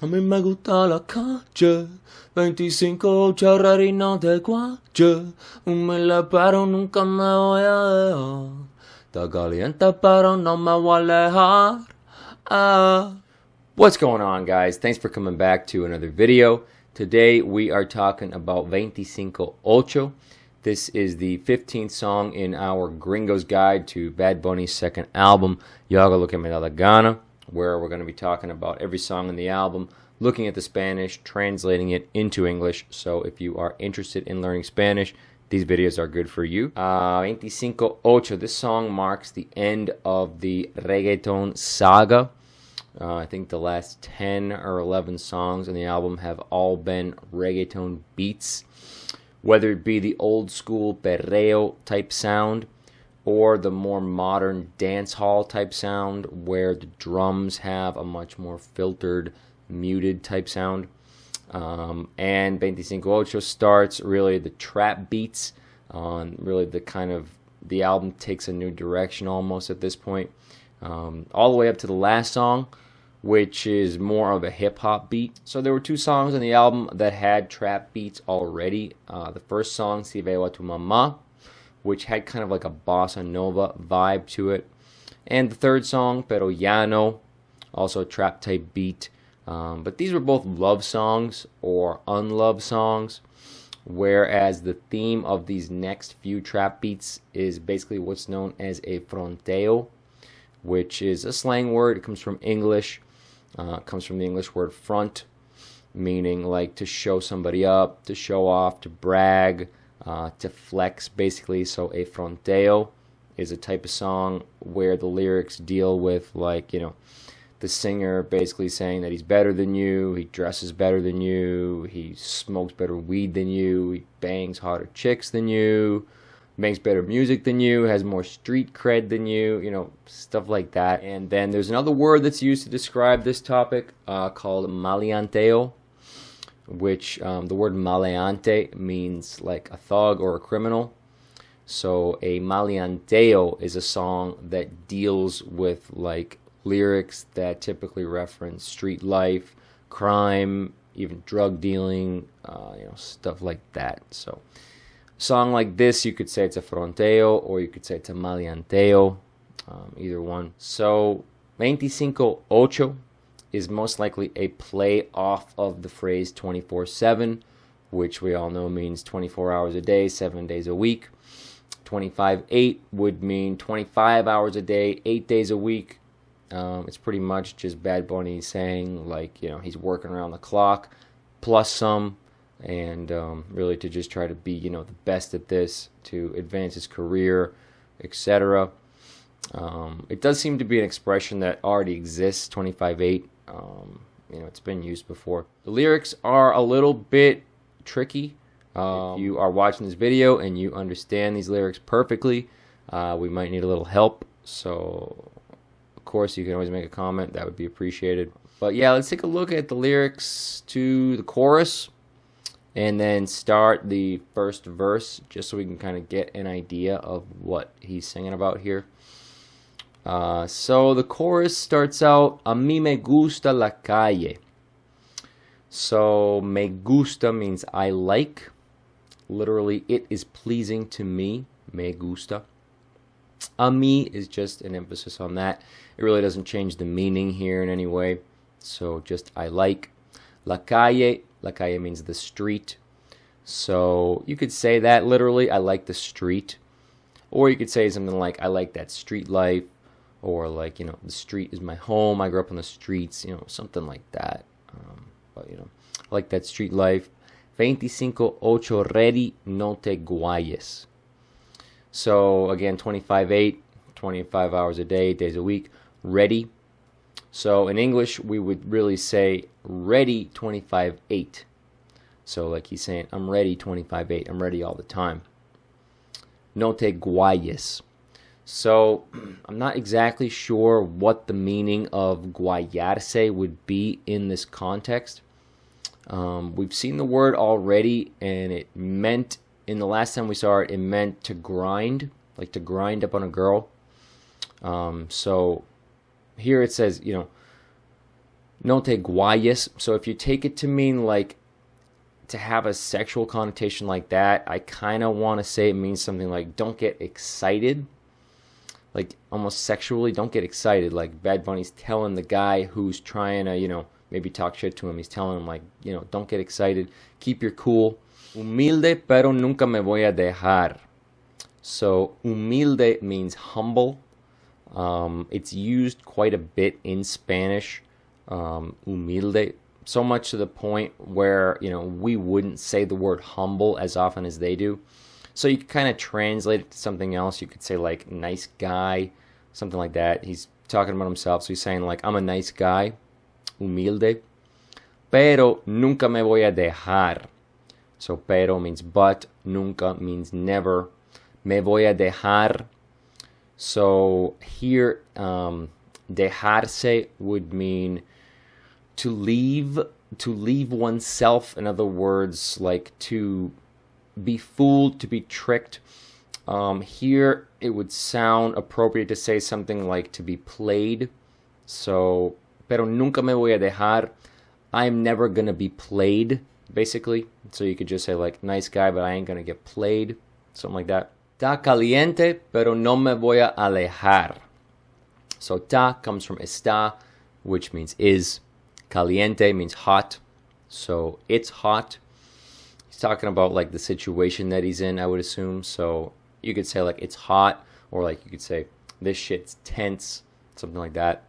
A mí me gusta la calle, 25 charrar y no te guache. Me pero nunca me voy a dejar. Está caliente pero no me voy a alejar. What's going on, guys? Thanks for coming back to another video. Today we are talking about 25 This is the 15th song in our Gringo's Guide to Bad Bunny's second album, YHLQMDLG, where we're going to be talking about every song in the album, looking at the Spanish, translating it into English. So if you are interested in learning Spanish, these videos are good for you. 25 this song marks the end of the reggaeton saga. I think the last 10 or 11 songs on the album have all been reggaeton beats, whether it be the old school perreo type sound or the more modern dance hall type sound where the drums have a much more filtered, muted type sound. And 25 starts really the trap beats on really the album takes a new direction almost at this point, all the way up to the last song, which is more of a hip-hop beat. So there were two songs on the album that had trap beats already. The first song, Si Veo a Tu Mamá, which had kind of like a bossa nova vibe to it. And the third song, Pero Ya No, also a trap type beat. But these were both love songs or unloved songs, whereas the theme of these next few trap beats is basically what's known as a fronteo, which is a slang word. It comes from English. It comes from the English word front, meaning like to show somebody up, to show off, to brag, to flex, basically. So a fronteo is a type of song where the lyrics deal with, like, you know, the singer basically saying that he's better than you, he dresses better than you, he smokes better weed than you, he bangs hotter chicks than you, makes better music than you, has more street cred than you, you know, stuff like that. And then there's another word that's used to describe this topic called maleanteo, which the word maleante means like a thug or a criminal. So a maleanteo is a song that deals with like lyrics that typically reference street life, crime, even drug dealing, you know, stuff like that. So a song like this, you could say it's a fronteo or you could say it's a maleanteo, either one. So 25 is most likely a play off of the phrase 24/7, which we all know means 24 hours a day, 7 days a week. 25/8 would mean 25 hours a day, 8 days a week. It's pretty much just Bad Bunny saying, like, you know, he's working around the clock plus some, and really to just try to be, you know, the best at this, to advance his career, etc. It does seem to be an expression that already exists, 25/8. You know, it's been used before. The lyrics are a little bit tricky. If you are watching this video and you understand these lyrics perfectly, we might need a little help. So of course, you can always make a comment. That would be appreciated. But yeah, let's take a look at the lyrics to the chorus and then start the first verse, just so we can kind of get an idea of what he's singing about here. So the chorus starts out, A mí me gusta la calle. So me gusta means I like. Literally, it is pleasing to me. Me gusta. A mí is just an emphasis on that. It really doesn't change the meaning here in any way. So just I like. La calle means the street. So you could say that literally, I like the street. Or you could say something like, I like that street life. Or like, you know, the street is my home. I grew up on the streets, you know, something like that. But, you know, I like that street life. 25/8 ready, no te guayes. So again, 25/8, 25 hours a day, 8 days a week, ready. So in English, we would really say ready 25/8. So like he's saying, I'm ready 25/8. I'm ready all the time. No te guayes. So I'm not exactly sure what the meaning of guayarse would be in this context. We've seen the word already, and it meant, in the last time we saw it, it meant to grind, like to grind up on a girl. So here it says, you know, No te guayes. So if you take it to mean like to have a sexual connotation like that, I kind of want to say it means something like don't get excited. Like almost sexually, don't get excited. Like Bad Bunny's telling the guy who's trying to, maybe talk shit to him. He's telling him like, don't get excited. Keep your cool. Humilde, pero nunca me voy a dejar. So humilde means humble. It's used quite a bit in Spanish. Humilde, so much to the point where, we wouldn't say the word humble as often as they do. So you can kind of translate it to something else. You could say like nice guy, something like that. He's talking about himself, so he's saying like, I'm a nice guy, humilde. Pero nunca me voy a dejar. So pero means but, nunca means never. Me voy a dejar. So here, dejarse would mean to leave oneself. In other words, like to be fooled, to be tricked. Here it would sound appropriate to say something like to be played. So, pero nunca me voy a dejar. I'm never gonna be played, basically. So you could just say like, nice guy, but I ain't gonna get played. Something like that. Está caliente, pero no me voy a alejar. So ta comes from está, which means is. Caliente means hot. So it's hot. He's talking about like the situation that he's in, I would assume. So you could say like it's hot, or like you could say this shit's tense, something like that.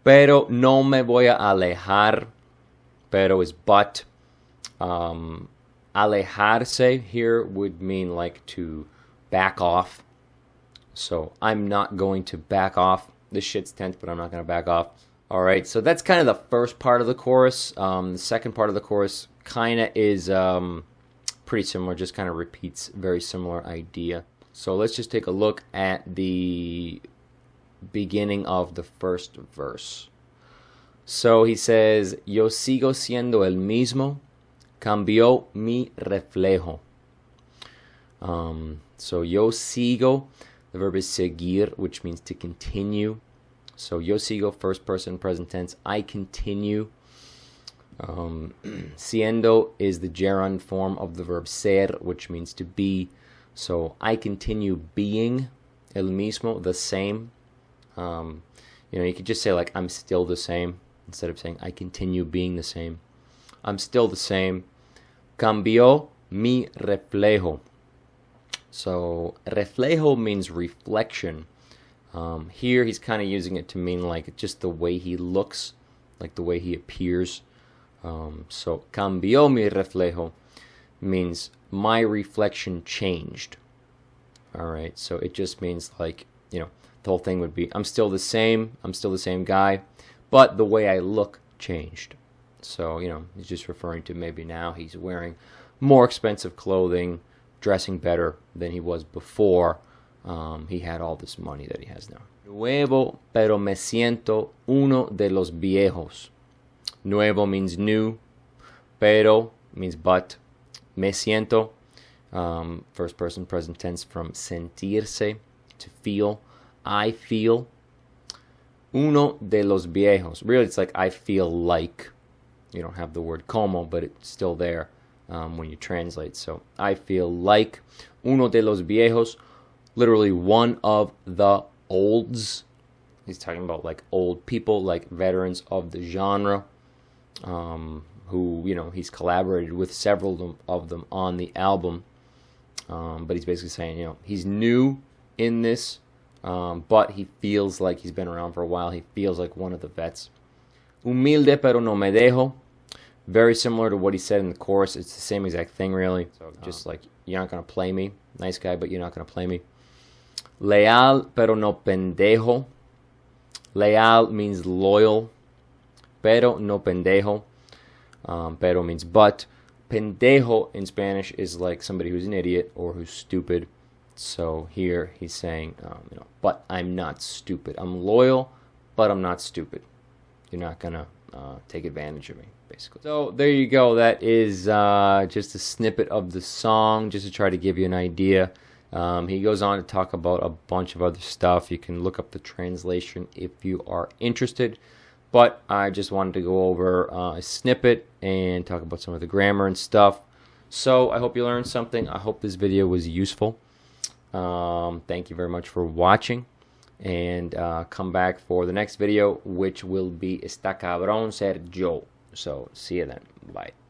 Pero no me voy a alejar. Pero is but. Alejarse here would mean like to back off. So I'm not going to back off. This shit's tense, but I'm not going to back off. All right, so that's kind of the first part of the chorus. The second part of the chorus kind of is pretty similar, just kind of repeats very similar idea. So let's just take a look at the beginning of the first verse. So he says, Yo sigo siendo el mismo, cambió mi reflejo. So yo sigo, the verb is seguir, which means to continue. So yo sigo, first person, present tense. I continue. Siendo is the gerund form of the verb ser, which means to be. So I continue being el mismo, the same. You could just say like I'm still the same instead of saying I continue being the same. I'm still the same. Cambió mi reflejo. So reflejo means reflection. Here he's kind of using it to mean like just the way he looks, like the way he appears. So cambió mi reflejo means my reflection changed. All right, so it just means like, the whole thing would be I'm still the same guy, but the way I look changed. So, he's just referring to maybe now he's wearing more expensive clothing, dressing better than he was before. He had all this money that he has now. Nuevo, pero me siento uno de los viejos. Nuevo means new. Pero means but. Me siento, first person present tense from sentirse, to feel. I feel. Uno de los viejos. Really, it's like I feel like. You don't have the word como, but it's still there when you translate. So I feel like uno de los viejos. Literally one of the olds. He's talking about like old people, like veterans of the genre, who, he's collaborated with several of them on the album. But he's basically saying, he's new in this, but he feels like he's been around for a while. He feels like one of the vets. Humilde pero no me dejo. Very similar to what he said in the chorus. It's the same exact thing, really. So just like, you're not going to play me. Nice guy, but you're not going to play me. Leal, pero no pendejo. Leal means loyal. Pero no pendejo. Pero means but. Pendejo in Spanish is like somebody who's an idiot or who's stupid. So here he's saying, but I'm not stupid. I'm loyal, but I'm not stupid. You're not going to take advantage of me, basically. So there you go. That is just a snippet of the song, just to try to give you an idea. He goes on to talk about a bunch of other stuff. You can look up the translation if you are interested. but I just wanted to go over a snippet and talk about some of the grammar and stuff. So I hope you learned something. I hope this video was useful. Thank you very much for watching, and come back for the next video, which will be Está cabrón ser yo. So see you then. Bye.